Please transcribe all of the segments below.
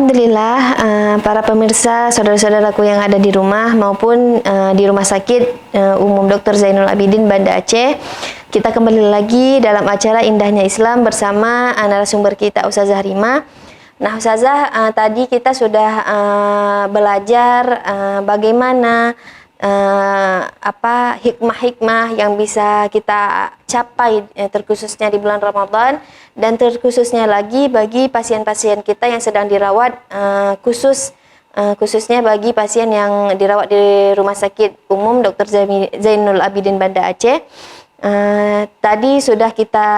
Alhamdulillah, para pemirsa, saudara-saudaraku yang ada di rumah maupun di Rumah Sakit Umum Dr. Zainul Abidin Banda Aceh, kita kembali lagi dalam acara Indahnya Islam bersama narasumber kita Ustazah Rima. Nah, Ustazah, tadi kita sudah belajar bagaimana hikmah-hikmah yang bisa kita capai terkhususnya di bulan Ramadan, dan terkhususnya lagi bagi pasien-pasien kita yang sedang dirawat, khususnya bagi pasien yang dirawat di Rumah Sakit Umum Dr. Zainul Abidin Banda Aceh. Tadi sudah kita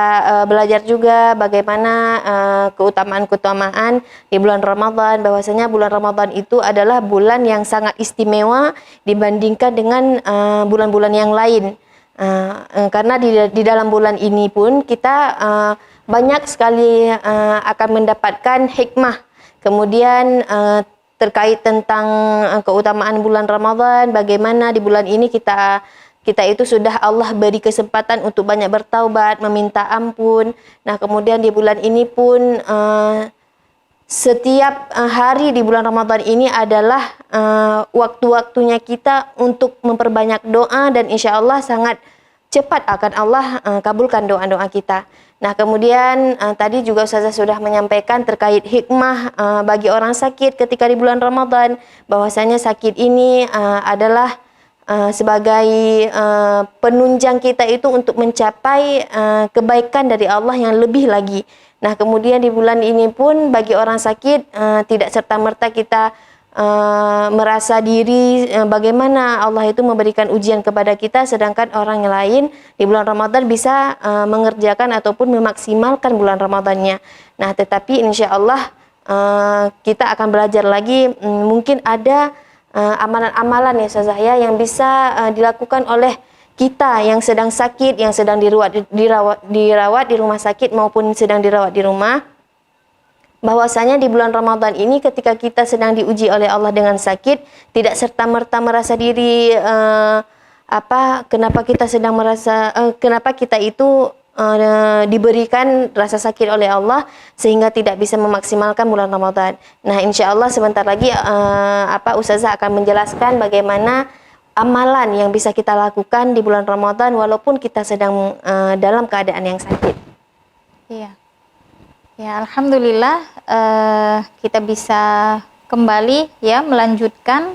belajar juga bagaimana keutamaan-keutamaan di bulan Ramadan, bahwasanya bulan Ramadan itu adalah bulan yang sangat istimewa dibandingkan dengan bulan-bulan yang lain, karena di dalam bulan ini pun kita banyak sekali akan mendapatkan hikmah. Kemudian terkait tentang keutamaan bulan Ramadan, bagaimana di bulan ini kita itu sudah Allah beri kesempatan untuk banyak bertaubat, meminta ampun. Nah, kemudian di bulan ini pun setiap hari di bulan Ramadan ini adalah waktu-waktunya kita untuk memperbanyak doa, dan insya Allah sangat cepat akan Allah kabulkan doa-doa kita. Nah, kemudian tadi juga Ustazah sudah menyampaikan terkait hikmah bagi orang sakit ketika di bulan Ramadan, bahwasanya sakit ini adalah sebagai penunjang kita itu untuk mencapai kebaikan dari Allah yang lebih lagi. Nah, kemudian di bulan ini pun bagi orang sakit tidak serta-merta kita merasa diri bagaimana Allah itu memberikan ujian kepada kita, sedangkan orang yang lain di bulan Ramadan bisa mengerjakan ataupun memaksimalkan bulan Ramadannya. Nah, tetapi insya Allah kita akan belajar lagi, mungkin ada amalan-amalan ya Ustazah ya, yang bisa dilakukan oleh kita yang sedang sakit, yang sedang dirawat di rumah sakit maupun sedang dirawat di rumah, bahwasanya di bulan Ramadan ini ketika kita sedang diuji oleh Allah dengan sakit, tidak serta-merta merasa diri kenapa kita itu diberikan rasa sakit oleh Allah sehingga tidak bisa memaksimalkan bulan Ramadan. Nah, insya Allah sebentar lagi Ustazah akan menjelaskan bagaimana amalan yang bisa kita lakukan di bulan Ramadan walaupun kita sedang dalam keadaan yang sakit. Iya. Ya, alhamdulillah kita bisa kembali ya melanjutkan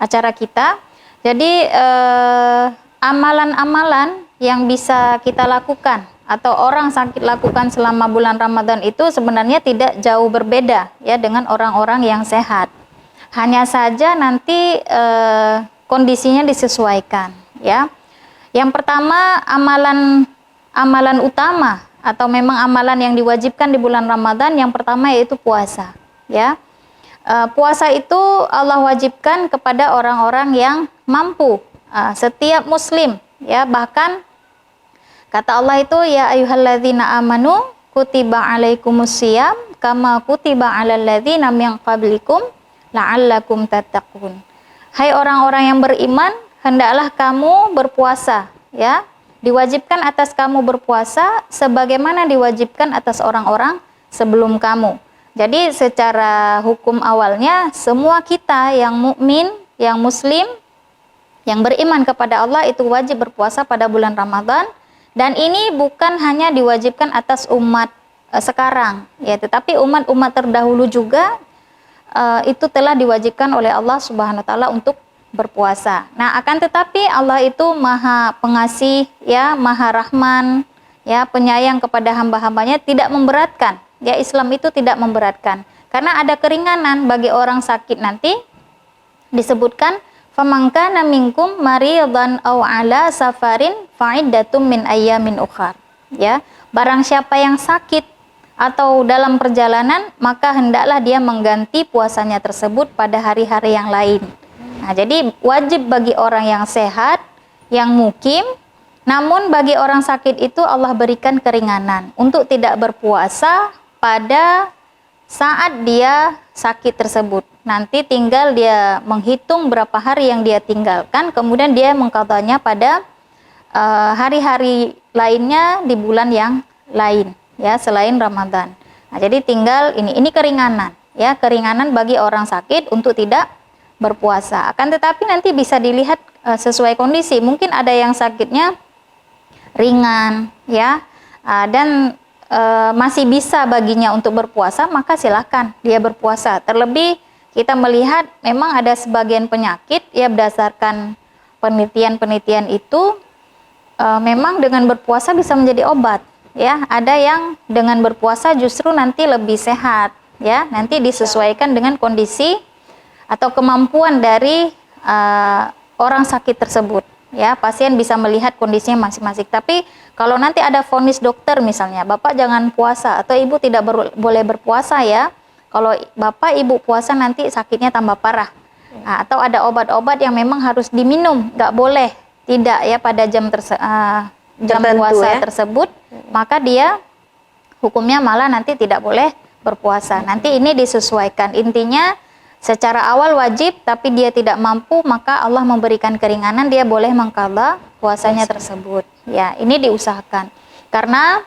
acara kita. Jadi amalan-amalan yang bisa kita lakukan atau orang sakit lakukan selama bulan Ramadan itu sebenarnya tidak jauh berbeda ya dengan orang-orang yang sehat. Hanya saja nanti kondisinya disesuaikan ya. Yang pertama, amalan utama atau memang amalan yang diwajibkan di bulan Ramadan, yang pertama yaitu puasa ya. Puasa itu Allah wajibkan kepada orang-orang yang mampu, setiap muslim ya. Bahkan kata Allah itu, ya ayyuhalladzina amanu kutiba alaikumusiyam kama kutiba alal ladzina min qablikum la'allakum tattaqun. Hai orang-orang yang beriman, hendaklah kamu berpuasa ya. Diwajibkan atas kamu berpuasa sebagaimana diwajibkan atas orang-orang sebelum kamu. Jadi secara hukum awalnya semua kita yang mukmin, yang muslim, yang beriman kepada Allah itu wajib berpuasa pada bulan Ramadan. Dan ini bukan hanya diwajibkan atas umat sekarang ya, tetapi umat-umat terdahulu juga itu telah diwajibkan oleh Allah Subhanahu wa taala untuk berpuasa. Nah, akan tetapi Allah itu Maha Pengasih ya, Maha Rahman ya, penyayang kepada hamba-hambanya, tidak memberatkan. Ya, Islam itu tidak memberatkan. Karena ada keringanan bagi orang sakit, nanti disebutkan faman kana minkum maridan aw ala safarin fa'iddatum min ayyamin ukhar. Ya, barang siapa yang sakit atau dalam perjalanan, maka hendaklah dia mengganti puasanya tersebut pada hari-hari yang lain. Nah, jadi wajib bagi orang yang sehat, yang mukim, namun bagi orang sakit itu Allah berikan keringanan untuk tidak berpuasa pada saat dia sakit tersebut. Nanti tinggal dia menghitung berapa hari yang dia tinggalkan, kemudian dia mengqadanya pada hari-hari lainnya di bulan yang lain ya, selain Ramadan. Nah, jadi tinggal ini keringanan, ya, keringanan bagi orang sakit untuk tidak berpuasa. Akan tetapi nanti bisa dilihat sesuai kondisi. Mungkin ada yang sakitnya ringan, ya, dan masih bisa baginya untuk berpuasa, maka silakan dia berpuasa. Terlebih kita melihat memang ada sebagian penyakit, ya, berdasarkan penelitian-penelitian itu memang dengan berpuasa bisa menjadi obat, ya. Ada yang dengan berpuasa justru nanti lebih sehat, ya. Nanti disesuaikan dengan kondisi atau kemampuan dari orang sakit tersebut, ya. Pasien bisa melihat kondisinya masing-masing. Tapi kalau nanti ada vonis dokter misalnya, Bapak jangan puasa atau Ibu tidak boleh berpuasa, ya. Kalau Bapak Ibu puasa nanti sakitnya tambah parah. Nah, atau ada obat-obat yang memang harus diminum, nggak boleh tidak, ya, pada jam Tertentu, puasa ya, tersebut, maka dia hukumnya malah nanti tidak boleh berpuasa. Nanti ini disesuaikan. Intinya secara awal wajib, tapi dia tidak mampu, maka Allah memberikan keringanan, dia boleh mengqadha puasanya tersebut. Ya, ini diusahakan. Karena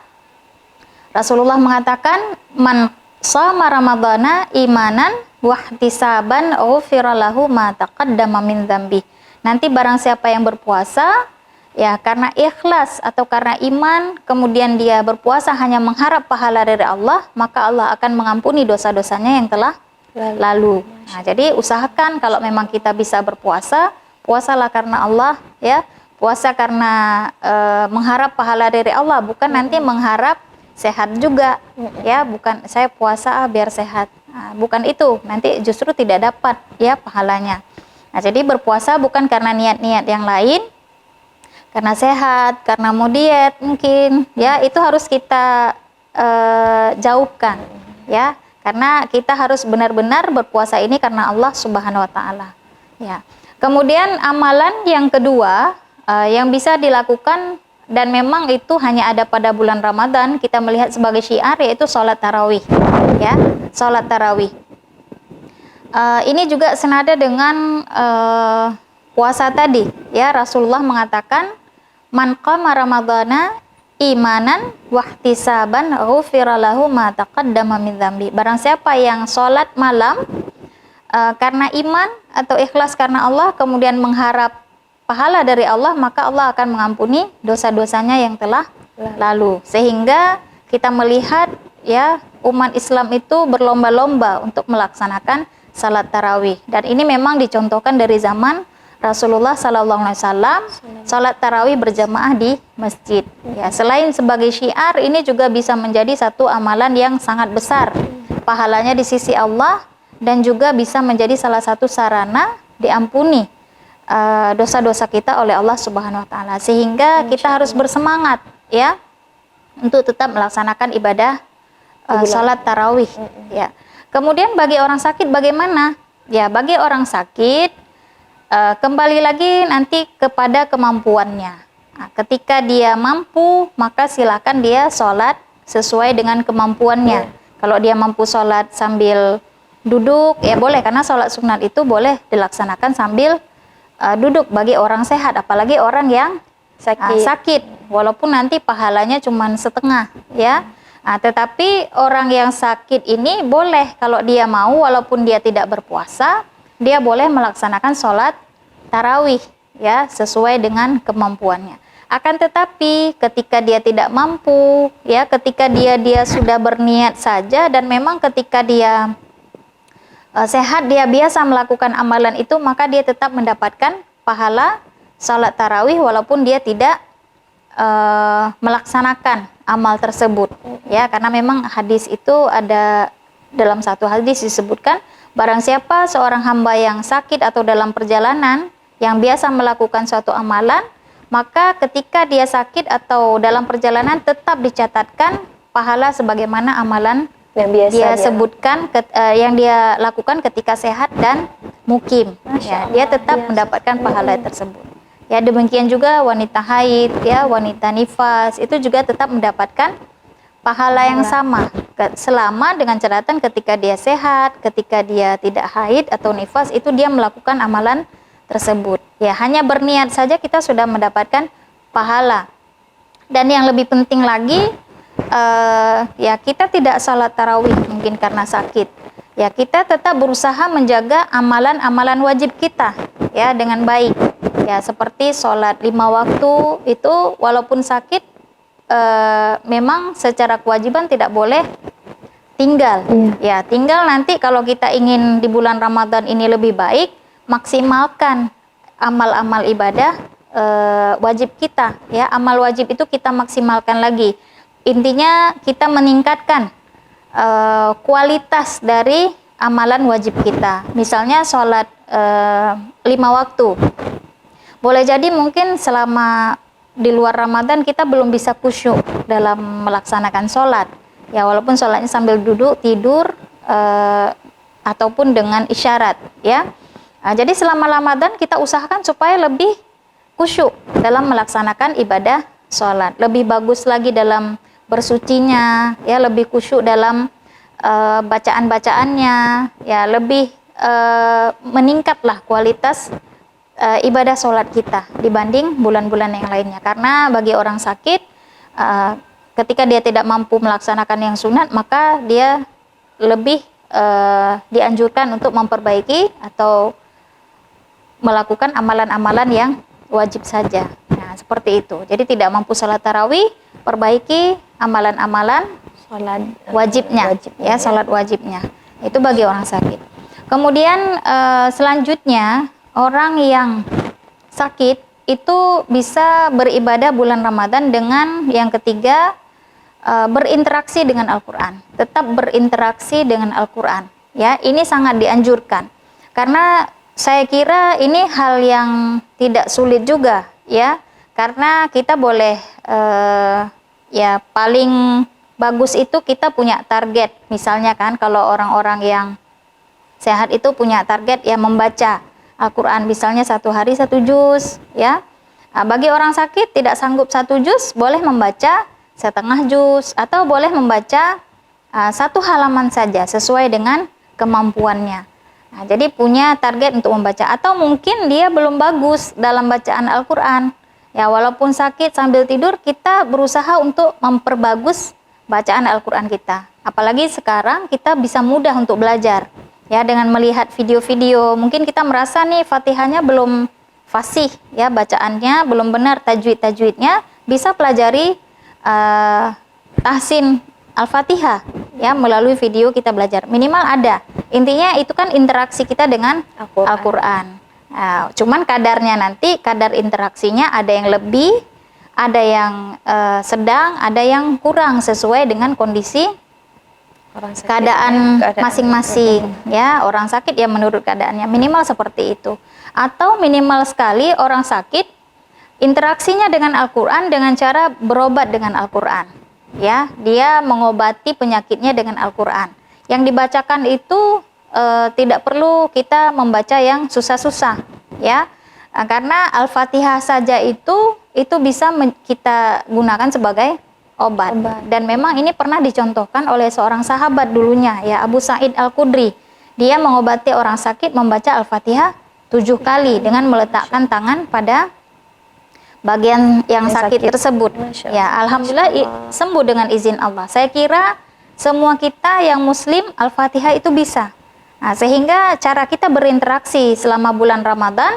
Rasulullah mengatakan, man shoma ramadhana imanan wahtisaban ghufira lahu ma taqaddama min dzambi. Nanti barang siapa yang berpuasa, ya, karena ikhlas atau karena iman, kemudian dia berpuasa hanya mengharap pahala dari Allah, maka Allah akan mengampuni dosa-dosanya yang telah lalu. Nah, jadi usahakan kalau memang kita bisa berpuasa, puasalah karena Allah, ya. Puasa karena mengharap pahala dari Allah, bukan nanti mengharap sehat juga, ya. Bukan saya puasa biar sehat. Nah, bukan itu, nanti justru tidak dapat, ya, pahalanya. Nah, jadi berpuasa bukan karena niat-niat yang lain, karena sehat, karena mau diet mungkin, ya, itu harus kita jauhkan, ya. Karena kita harus benar-benar berpuasa ini karena Allah Subhanahu wa taala, ya. Kemudian amalan yang kedua yang bisa dilakukan dan memang itu hanya ada pada bulan Ramadan, kita melihat sebagai syiar, yaitu sholat tarawih, ya, sholat tarawih. Ini juga senada dengan puasa tadi, ya. Rasulullah mengatakan, man qama ramadhana imanan wahtisaban ghufira lahu ma taqaddama min dzambi. Barang siapa yang sholat malam karena iman atau ikhlas karena Allah, kemudian mengharap pahala dari Allah, maka Allah akan mengampuni dosa-dosanya yang telah lalu. Sehingga kita melihat, ya, umat Islam itu berlomba-lomba untuk melaksanakan salat tarawih, dan ini memang dicontohkan dari zaman Rasulullah SAW, salat tarawih berjamaah di masjid. Ya, selain sebagai syiar, ini juga bisa menjadi satu amalan yang sangat besar pahalanya di sisi Allah, dan juga bisa menjadi salah satu sarana diampuni dosa-dosa kita oleh Allah Subhanahu wa taala. Sehingga kita harus bersemangat, ya, untuk tetap melaksanakan ibadah salat tarawih, ya. Kemudian bagi orang sakit bagaimana? Ya, bagi orang sakit kembali lagi nanti kepada kemampuannya. Nah, ketika dia mampu, maka silakan dia sholat sesuai dengan kemampuannya. Kalau dia mampu sholat sambil duduk, ya boleh, karena sholat sunat itu boleh dilaksanakan sambil duduk bagi orang sehat, apalagi orang yang sakit, walaupun nanti pahalanya cuma setengah, ya. Nah, tetapi orang yang sakit ini boleh, kalau dia mau, walaupun dia tidak berpuasa, dia boleh melaksanakan sholat tarawih, ya, sesuai dengan kemampuannya. Akan tetapi ketika dia tidak mampu, ya, ketika dia sudah berniat saja, dan memang ketika dia sehat, dia biasa melakukan amalan itu, maka dia tetap mendapatkan pahala sholat tarawih walaupun dia tidak melaksanakan amal tersebut, ya. Karena memang hadis itu ada, dalam satu hadis disebutkan, barang siapa seorang hamba yang sakit atau dalam perjalanan yang biasa melakukan suatu amalan, maka ketika dia sakit atau dalam perjalanan tetap dicatatkan pahala sebagaimana amalan yang biasa dia sebutkan, yang dia lakukan ketika sehat dan mukim, ya, dia tetap mendapatkan pahala tersebut. Ya, demikian juga wanita haid, ya, wanita nifas, itu juga tetap mendapatkan pahala yang sama, selama dengan catatan ketika dia sehat, ketika dia tidak haid atau nifas, itu dia melakukan amalan tersebut. Ya, hanya berniat saja kita sudah mendapatkan pahala. Dan yang lebih penting lagi, ya kita tidak salat tarawih mungkin karena sakit, ya kita tetap berusaha menjaga amalan-amalan wajib kita ya dengan baik. Ya seperti sholat 5 waktu itu walaupun sakit memang secara kewajiban tidak boleh tinggal. Ya tinggal nanti kalau kita ingin di bulan Ramadan ini lebih baik, maksimalkan amal-amal ibadah wajib kita. Ya amal wajib itu kita maksimalkan lagi. Intinya kita meningkatkan kualitas dari amalan wajib kita. Misalnya sholat 5 waktu. Boleh jadi mungkin selama di luar Ramadan kita belum bisa khusyuk dalam melaksanakan sholat. Ya walaupun sholatnya sambil duduk, tidur, ataupun dengan isyarat. Ya. Nah, jadi selama Ramadan kita usahakan supaya lebih khusyuk dalam melaksanakan ibadah sholat. Lebih bagus lagi dalam bersucinya, ya lebih khusyuk dalam bacaan-bacaannya, ya lebih meningkatlah kualitas ibadah sholat kita dibanding bulan-bulan yang lainnya. Karena bagi orang sakit, ketika dia tidak mampu melaksanakan yang sunat, maka dia lebih dianjurkan untuk memperbaiki atau melakukan amalan-amalan yang wajib saja. Nah, seperti itu. Jadi tidak mampu sholat tarawih, perbaiki amalan-amalan sholat wajibnya, ya sholat wajibnya. Itu bagi orang sakit. Kemudian selanjutnya, orang yang sakit itu bisa beribadah bulan Ramadan dengan yang ketiga, berinteraksi dengan Al-Quran. Tetap berinteraksi dengan Al-Quran. Ya, ini sangat dianjurkan. Karena saya kira ini hal yang tidak sulit juga, ya. Karena kita boleh, ya paling bagus itu kita punya target. Misalnya kan, kalau orang-orang yang sehat itu punya target ya membaca Al-Quran, misalnya 1 hari 1 juz, ya. Nah, bagi orang sakit tidak sanggup 1 juz, boleh membaca setengah juz, atau boleh membaca 1 halaman saja sesuai dengan kemampuannya. Nah, jadi punya target untuk membaca, atau mungkin dia belum bagus dalam bacaan Al-Quran. Ya, walaupun sakit sambil tidur, kita berusaha untuk memperbagus bacaan Al-Quran kita. Apalagi sekarang kita bisa mudah untuk belajar. Ya, dengan melihat video-video, mungkin kita merasa nih Fatihahnya belum fasih, ya bacaannya belum benar, tajwid-tajwidnya, bisa pelajari tahsin Al-Fatihah, ya melalui video kita belajar. Minimal ada. Intinya itu kan interaksi kita dengan Al-Quran. Nah, cuman kadarnya nanti, kadar interaksinya ada yang lebih, ada yang sedang, ada yang kurang sesuai dengan kondisi keadaan masing-masing, ya orang sakit ya menurut keadaannya, minimal seperti itu. Atau minimal sekali orang sakit interaksinya dengan Al-Quran dengan cara berobat dengan Al-Quran, ya dia mengobati penyakitnya dengan Al-Quran. Yang dibacakan itu tidak perlu kita membaca yang susah-susah, ya karena Al-Fatihah saja itu bisa kita gunakan sebagai obat. Dan memang ini pernah dicontohkan oleh seorang sahabat dulunya, ya Abu Sa'id Al-Khudri. Dia mengobati orang sakit membaca Al-Fatihah 7 kali dengan meletakkan tangan pada bagian yang sakit tersebut. Ya, alhamdulillah sembuh dengan izin Allah. Saya kira semua kita yang muslim Al-Fatihah itu bisa. Nah, sehingga cara kita berinteraksi selama bulan Ramadan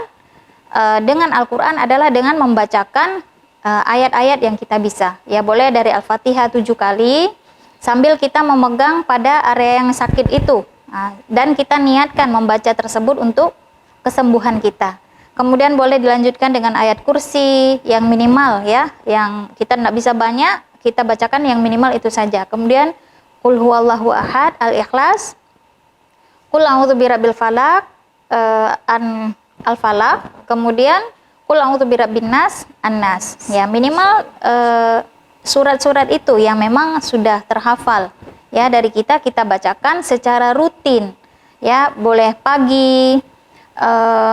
dengan Al-Quran adalah dengan membacakan ayat-ayat yang kita bisa. Ya boleh dari Al-Fatihah 7 kali sambil kita memegang pada area yang sakit itu. Nah, dan kita niatkan membaca tersebut untuk kesembuhan kita. Kemudian boleh dilanjutkan dengan ayat kursi yang minimal, ya, yang kita tidak bisa banyak, kita bacakan yang minimal itu saja. Kemudian Qul huwallahu ahad, Al-Ikhlas, Qul a'udzu birabbil falaq, Al-Falaq, kemudian Qul a'udzu birabbin nas, An-Nas. Ya, minimal surat-surat itu yang memang sudah terhafal, ya dari kita bacakan secara rutin. Ya, boleh pagi,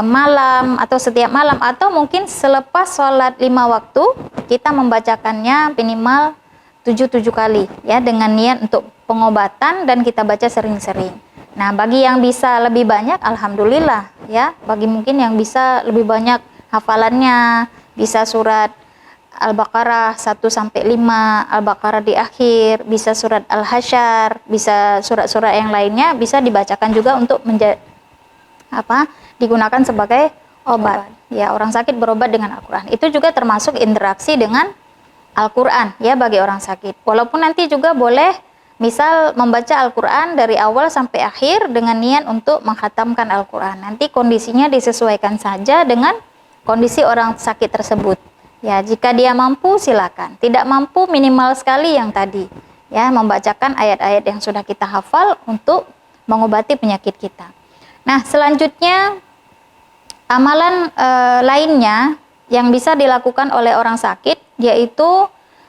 malam, atau setiap malam, atau mungkin selepas sholat 5 waktu kita membacakannya minimal 7 kali, ya dengan niat untuk pengobatan, dan kita baca sering-sering. Nah, bagi yang bisa lebih banyak, alhamdulillah, ya. Bagi mungkin yang bisa lebih banyak hafalannya, bisa surat Al-Baqarah 1 sampai 5, Al-Baqarah di akhir, bisa surat Al-Hasyr, bisa surat-surat yang lainnya bisa dibacakan juga untuk digunakan sebagai obat. Ya, orang sakit berobat dengan Al-Qur'an. Itu juga termasuk interaksi dengan Al-Qur'an ya bagi orang sakit. Walaupun nanti juga boleh misal membaca Al-Qur'an dari awal sampai akhir dengan niat untuk menghatamkan Al-Qur'an. Nanti kondisinya disesuaikan saja dengan kondisi orang sakit tersebut. Ya, jika dia mampu silakan. Tidak mampu minimal sekali yang tadi. Ya, membacakan ayat-ayat yang sudah kita hafal untuk mengobati penyakit kita. Nah, selanjutnya amalan lainnya yang bisa dilakukan oleh orang sakit yaitu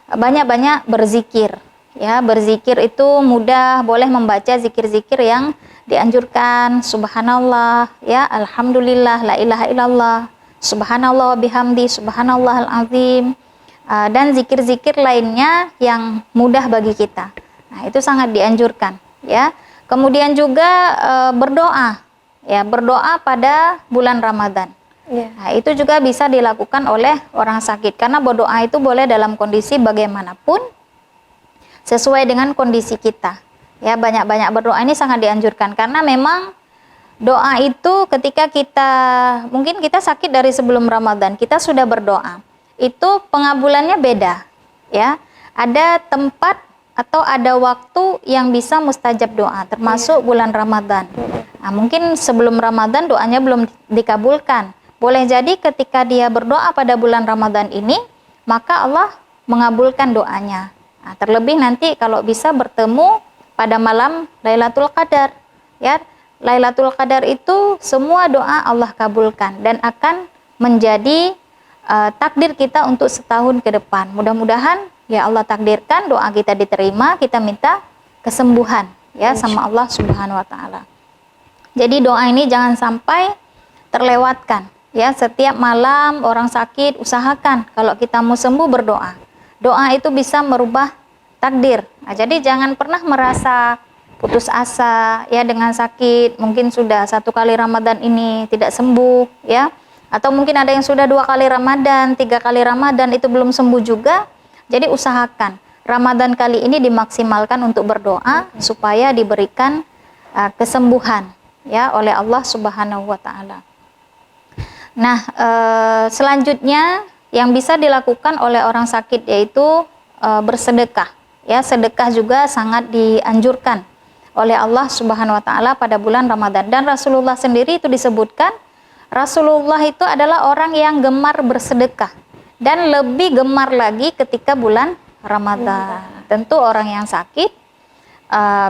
banyak-banyak berzikir. Ya, berzikir itu mudah, boleh membaca zikir-zikir yang dianjurkan, subhanallah, ya, alhamdulillah, la ilaha illallah, subhanallah bihamdi, subhanallahal azim, dan zikir-zikir lainnya yang mudah bagi kita. Nah, itu sangat dianjurkan, ya. Kemudian juga berdoa, ya, berdoa pada bulan Ramadan. Ya. Nah, itu juga bisa dilakukan oleh orang sakit karena berdoa itu boleh dalam kondisi bagaimanapun sesuai dengan kondisi kita. Ya, banyak-banyak berdoa ini sangat dianjurkan karena memang doa itu ketika mungkin kita sakit dari sebelum Ramadan, kita sudah berdoa. Itu pengabulannya beda, ya. Ada tempat atau ada waktu yang bisa mustajab doa, termasuk bulan Ramadan. Nah, mungkin sebelum Ramadan doanya belum dikabulkan. Boleh jadi ketika dia berdoa pada bulan Ramadan ini, maka Allah mengabulkan doanya. Nah, terlebih nanti kalau bisa bertemu pada malam Lailatul Qadar, ya. Lailatul Qadar itu semua doa Allah kabulkan dan akan menjadi takdir kita untuk setahun ke depan. Mudah-mudahan ya Allah takdirkan doa kita diterima, kita minta kesembuhan ya sama Allah Subhanahu wa taala. Jadi doa ini jangan sampai terlewatkan. Ya, setiap malam orang sakit usahakan kalau kita mau sembuh berdoa. Doa itu bisa merubah takdir. Nah, jadi jangan pernah merasa putus asa ya dengan sakit. Mungkin sudah 1 kali Ramadan ini tidak sembuh ya. Atau mungkin ada yang sudah 2 kali Ramadan, 3 kali Ramadan itu belum sembuh juga. Jadi usahakan Ramadan kali ini dimaksimalkan untuk berdoa supaya diberikan kesembuhan ya oleh Allah Subhanahu wa taala. Nah, selanjutnya yang bisa dilakukan oleh orang sakit yaitu bersedekah. Ya, sedekah juga sangat dianjurkan oleh Allah Subhanahu wa taala pada bulan Ramadan. Dan Rasulullah sendiri itu disebutkan, Rasulullah itu adalah orang yang gemar bersedekah dan lebih gemar lagi ketika bulan Ramadan. Tentu orang yang sakit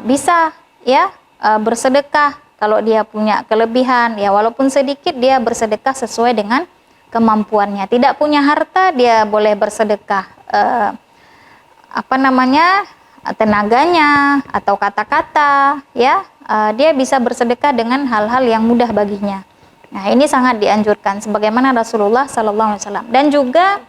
bisa ya bersedekah. Kalau dia punya kelebihan, ya walaupun sedikit dia bersedekah sesuai dengan kemampuannya. Tidak punya harta, dia boleh bersedekah tenaganya atau kata-kata, ya dia bisa bersedekah dengan hal-hal yang mudah baginya. Nah, ini sangat dianjurkan sebagaimana Rasulullah SAW. Dan juga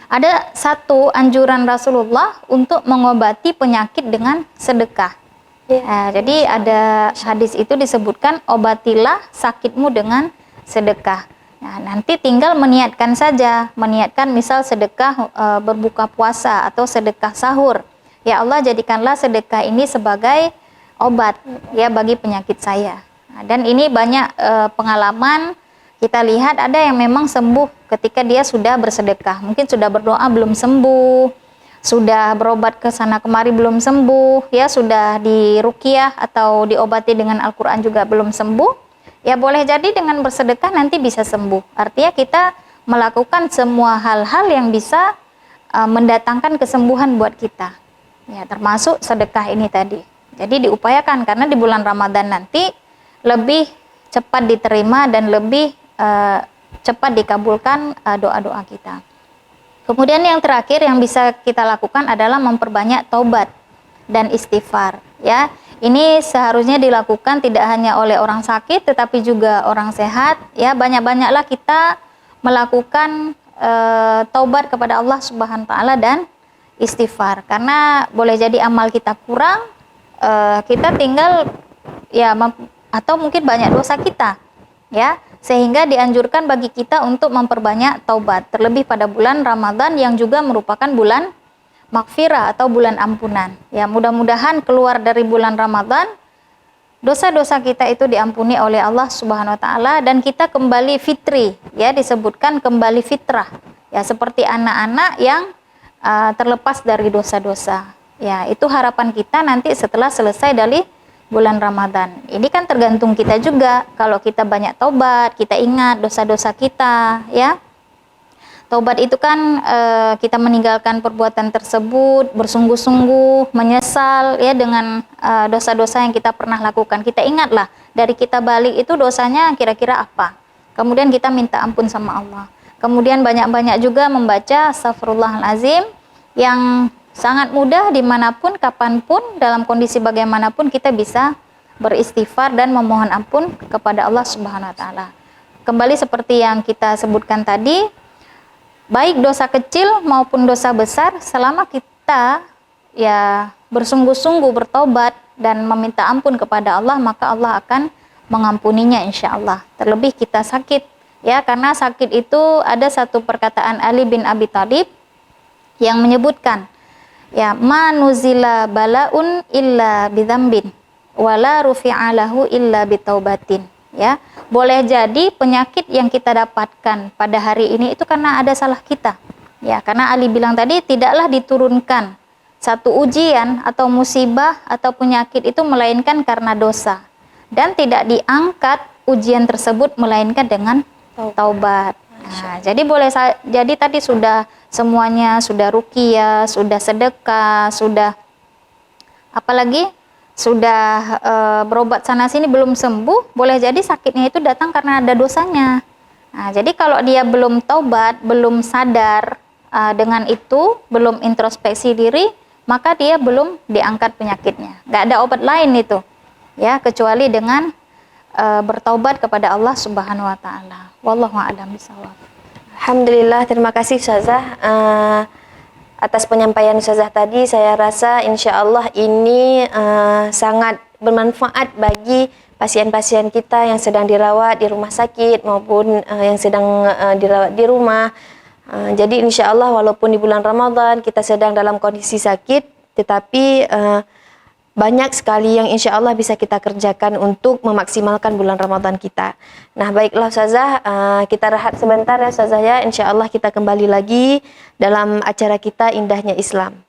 ada satu anjuran Rasulullah untuk mengobati penyakit dengan sedekah. Nah, jadi ada hadis itu disebutkan, obatilah sakitmu dengan sedekah. Nah, nanti tinggal meniatkan saja, meniatkan misal sedekah berbuka puasa atau sedekah sahur. Ya Allah, jadikanlah sedekah ini sebagai obat ya bagi penyakit saya. Nah, dan ini banyak pengalaman kita lihat ada yang memang sembuh ketika dia sudah bersedekah. Mungkin sudah berdoa belum sembuh, sudah berobat ke sana kemari belum sembuh, ya sudah diruqyah atau diobati dengan Al-Qur'an juga belum sembuh, ya boleh jadi dengan bersedekah nanti bisa sembuh. Artinya kita melakukan semua hal-hal yang bisa mendatangkan kesembuhan buat kita. Ya, termasuk sedekah ini tadi. Jadi diupayakan karena di bulan Ramadan nanti lebih cepat diterima dan lebih cepat dikabulkan doa-doa kita. Kemudian yang terakhir yang bisa kita lakukan adalah memperbanyak taubat dan istighfar. Ya, ini seharusnya dilakukan tidak hanya oleh orang sakit, tetapi juga orang sehat. Ya, banyak-banyaklah kita melakukan taubat kepada Allah Subhanahu Wa Taala dan istighfar. Karena boleh jadi amal kita kurang, kita tinggal ya atau mungkin banyak dosa kita. Ya, Sehingga dianjurkan bagi kita untuk memperbanyak taubat, terlebih pada bulan Ramadan yang juga merupakan bulan maghfirah atau bulan ampunan. Ya, mudah-mudahan keluar dari bulan Ramadan dosa-dosa kita itu diampuni oleh Allah Subhanahu wa taala dan kita kembali fitri, ya, disebutkan kembali fitrah. Ya, seperti anak-anak yang terlepas dari dosa-dosa. Ya, itu harapan kita nanti setelah selesai dari bulan Ramadan. Ini kan tergantung kita juga. Kalau kita banyak taubat, kita ingat dosa-dosa kita, ya. Taubat itu kan kita meninggalkan perbuatan tersebut, bersungguh-sungguh, menyesal, ya, dengan dosa-dosa yang kita pernah lakukan. Kita ingatlah, dari kita balik itu dosanya kira-kira apa. Kemudian kita minta ampun sama Allah. Kemudian banyak-banyak juga membaca Astaghfirullahalazim, yang sangat mudah dimanapun, kapanpun, dalam kondisi bagaimanapun kita bisa beristighfar dan memohon ampun kepada Allah Subhanahu wa taala. Kembali seperti yang kita sebutkan tadi, baik dosa kecil maupun dosa besar, selama kita ya bersungguh-sungguh bertobat dan meminta ampun kepada Allah, maka Allah akan mengampuninya insya Allah. Terlebih kita sakit, ya, karena sakit itu ada satu perkataan Ali bin Abi Thalib yang menyebutkan, ya, manuzila balaun illa bidzambin wala rufi'alahu illa bitaubatin. Ya, boleh jadi penyakit yang kita dapatkan pada hari ini itu karena ada salah kita. Ya, karena Ali bilang tadi, tidaklah diturunkan satu ujian atau musibah atau penyakit itu melainkan karena dosa, dan tidak diangkat ujian tersebut melainkan dengan taubat. Nah, jadi tadi sudah semuanya, sudah ruqyah, sudah sedekah, sudah apalagi sudah berobat sana sini belum sembuh, boleh jadi sakitnya itu datang karena ada dosanya. Nah, jadi kalau dia belum taubat, belum sadar dengan itu, belum introspeksi diri, maka dia belum diangkat penyakitnya. Nggak ada obat lain itu, ya, kecuali dengan bertaubat kepada Allah Subhanahu wa taala. Wallahu a'lam bishawab. Alhamdulillah, terima kasih Ustazah atas penyampaian Ustazah tadi. Saya rasa insya Allah ini sangat bermanfaat bagi pasien-pasien kita yang sedang dirawat di rumah sakit maupun yang sedang dirawat di rumah. Jadi insya Allah walaupun di bulan Ramadan kita sedang dalam kondisi sakit, tetapi banyak sekali yang insya Allah bisa kita kerjakan untuk memaksimalkan bulan Ramadan kita. Nah, baiklah Ustazah, kita rehat sebentar ya Ustazah ya. Insya Allah kita kembali lagi dalam acara kita Indahnya Islam.